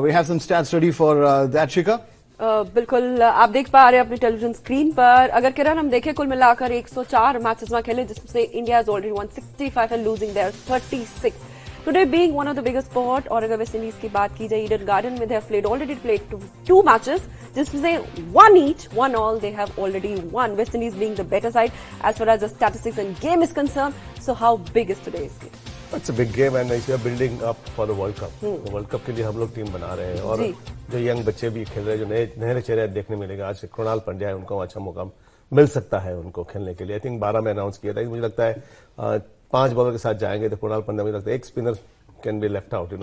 We have some stats ready for that, Shikha. बिल्कुल आप देख पा रहे हैं अपनी टेलीविजन स्क्रीन पर। अगर किरण हम देखें कुल मिलाकर 104 मैचेस में खेले जिसमें India is already one 65 and losing their 36 today being one of the biggest spot. और अगर वेस्ट इंडीज की बात की जाए ईडन गार्डन में they have played already played 2 matches जिसमें 1 each 1 all they have already won. West Indies being the better side as far as the statistics and game is concern. So how big is today's game? It's a big game and we are building up for the World Cup. World cup के लिए हम लोग team बना रहे हैं और जो young बच्चे भी खेल रहे हैं, जो नए चेहरे देखने मिलेगा। आज कृणाल पंड्या है, उनको अच्छा मौका मिल सकता है उनको खेलने के लिए। आई थिंक 12 में अनाउंस किया था। मुझे लगता है 5 बॉलर के साथ जाएंगे तो कृणाल पंड्या, मुझे लगता है एक spinner can be left out,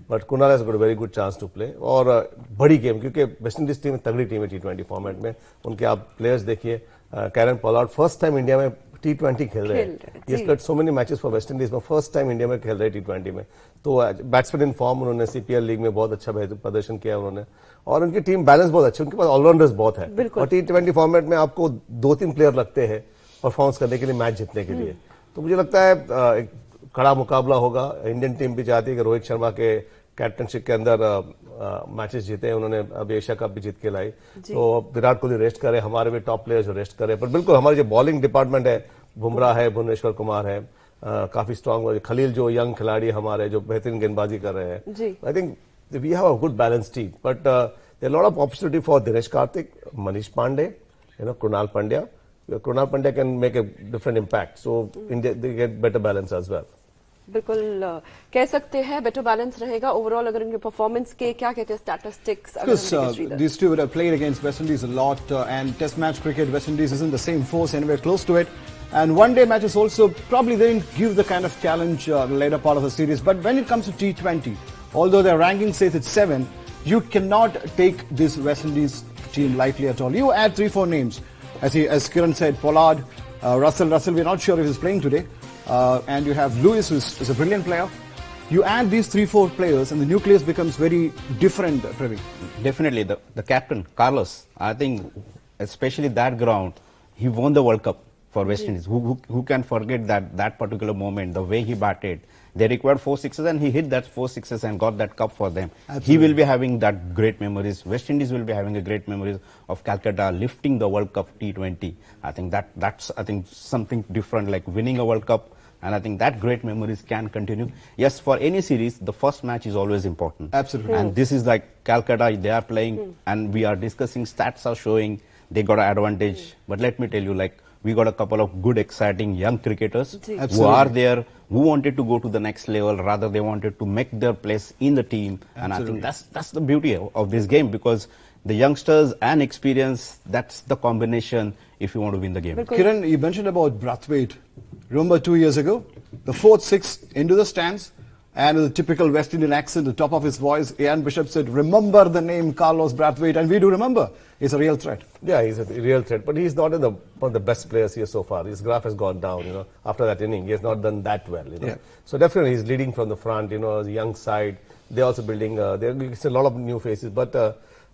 but Krunal has got a very good chance to play. और बड़ी गेम, क्योंकि वेस्ट इंडीज टीम तगड़ी टीम है T20 फॉर्मेट में। उनके आप प्लेयर्स देखिए, Kieron Pollard first time India में T20 खेल रहे हैं। He has played so many matches for West Indies में, फर्स्ट टाइम इंडिया में खेल रहे हैं T20 में। तो बैट्समैन इन फॉर्म, उन्होंने CPL लीग में बहुत अच्छा प्रदर्शन किया उन्होंने। और उनकी टीम बैलेंस बहुत अच्छी, उनके पास ऑलराउंडर्स बहुत है। और T20 फॉर्मेट में आपको 2-3 प्लेयर लगते हैं परफॉर्मेंस करने के लिए, मैच जीतने के लिए। तो मुझे लगता है एक कड़ा मुकाबला होगा। इंडियन टीम भी चाहती है कि रोहित शर्मा के कैप्टनशिप के अंदर मैचेस जीते हैं उन्होंने। अभी एशिया कप भी जीत के लाई, तो विराट कोहली रेस्ट करे, हमारे भी टॉप प्लेयर्स रेस्ट करे। पर बिल्कुल हमारी जो बॉलिंग डिपार्टमेंट है, बुमराह है, भुवनेश्वर कुमार है, काफी स्ट्रांग। खलील जो यंग खिलाड़ी हमारे जो बेहतरीन गेंदबाजी कर रहे हैं। I think we have a good balance team, but there lot of opportunity for Dinesh Karthik, Manish Pande, Krunal Pandya. Krunal Pandya can make a different impact. So India they get better balance as well. बिल्कुल कह सकते हैं बेटर बैलेंस रहेगा overall. अगर इनके performance के क्या कहते हैं statistics? Because these two would have played against West Indies a lot, and Test match cricket, West Indies isn't the same force anywhere close to it. And one-day matches also probably they didn't give the kind of challenge the later part of the series. But when it comes to T20, although their ranking says it's 7, you cannot take this West Indies team lightly at all. You add 3-4 names, as Kiran said, Pollard, Russell, we're not sure if he's playing today. And you have Lewis, who's a brilliant player. You add these 3-4 players and the nucleus becomes very different, Praveen. Definitely. The captain, Carlos, I think especially that ground, he won the World Cup for West Indies. Who can forget that particular moment, the way he batted. They required 4 sixes and he hit that 4 sixes and got that cup for them. Absolutely. He will be having that great memories. West Indies will be having a great memories of Calcutta lifting the World Cup T20. I think that's something different, like winning a World Cup. And I think that great memories can continue. Yes, for any series, the first match is always important. Absolutely. And this is like Calcutta, they are playing and we are discussing, stats are showing they got an advantage. But let me tell you, like, we got a couple of good, exciting young cricketers who are there, who wanted to go to the next level, rather they wanted to make their place in the team. Absolutely. And I think that's the beauty of this game, because the youngsters and experience, that's the combination if you want to win the game. Kiran, you mentioned about Brathwaite. Remember 2 years ago? The 4th, 6th into the stands, and with a typical West Indian accent, the top of his voice, Ian Bishop said, remember the name Carlos Brathwaite, and we do remember. He's a real threat. Yeah, he's a real threat, but he's not one of the best players here so far. His graph has gone down, after that inning. He has not done that well, Yeah. So definitely he's leading from the front, the young side. They're also building, there's a lot of new faces, but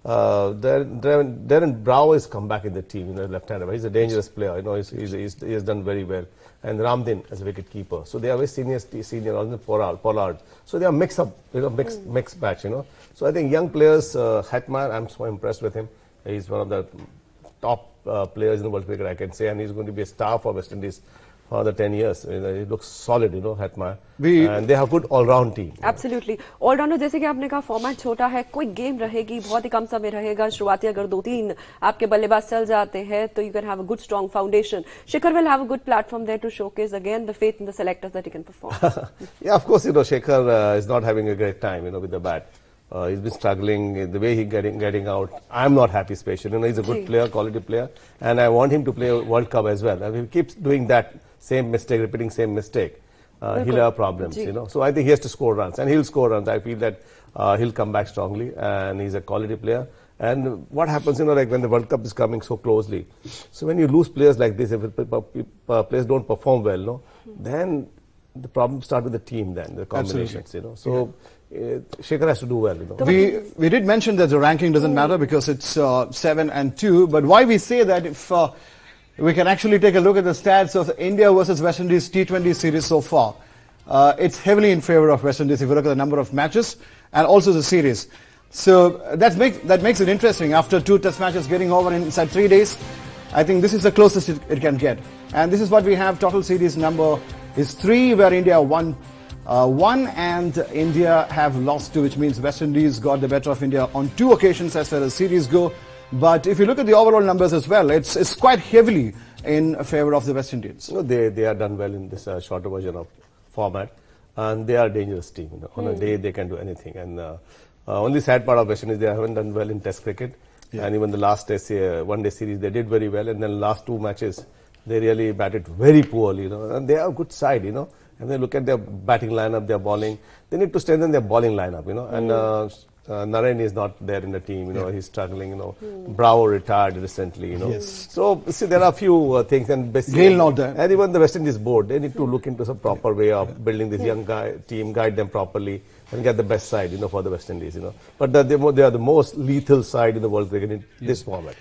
Darren Brow has come back in the team, left-hander. He's a dangerous player, he has done very well. And Ramdin as a wicket keeper. So they are very senior, also Pollard. So they are mixed up, mixed batch, So I think young players, Hetmyer, I'm so impressed with him. He's one of the top players in the world cricket, I can say, and he's going to be a star for West Indies for the 10 years. He looks solid, Hetmyer. And they have good all-round team. Absolutely. All-rounder, जैसे कि आपने कहा format छोटा है, कोई game रहेगी, बहुत ही कम समय रहेगा, शुरुआती अगर 2-3 आपके बल्लेबाज चल जाते हैं तो you can have a good strong foundation. Shikhar will have a good platform there to showcase again the faith in the selectors that he can perform. Yeah, of course, Shikhar is not having a great time, with the bat. He's been struggling, the way he's getting out. I'm not happy, especially. He's a good player, quality player, and I want him to play World Cup as well. And if he keeps doing that same mistake, repeating same mistake, he'll have problems, So I think he has to score runs, and he'll score runs. I feel that he'll come back strongly, and he's a quality player. And what happens, like when the World Cup is coming so closely, so when you lose players like this, if players don't perform well, then the problems start with the team, then the combinations, So Shikhar has to do well. We did mention that the ranking doesn't matter because it's 7 and 2. But why we say that, if we can actually take a look at the stats of India versus West Indies T20 series so far, it's heavily in favor of West Indies if you look at the number of matches and also the series. So that makes it interesting. After 2 test matches getting over inside 3 days, I think this is the closest it can get. And this is what we have. Total series number is 3, where India won 1 and India have lost 2, which means West Indies got the better of India on 2 occasions as far as series go. But if you look at the overall numbers as well, it's quite heavily in favor of the West Indians. They are done well in this shorter version of format, and they are a dangerous team. On a day they can do anything. And only sad part of West Indies, they haven't done well in Test cricket. Yeah. And even the last test, one-day series, they did very well. And then last 2 matches, they really batted very poorly. And they are a good side. And they look at their batting lineup, their bowling. They need to strengthen their bowling lineup. And Naren is not there in the team. He's struggling. Bravo retired recently. Yes. So see, there are a few things, and basically, Gale not there. And even the West Indies board, they need to look into some proper way of building this young team, guide them properly, and get the best side, for the West Indies. But they are the most lethal side in the world cricket in this format.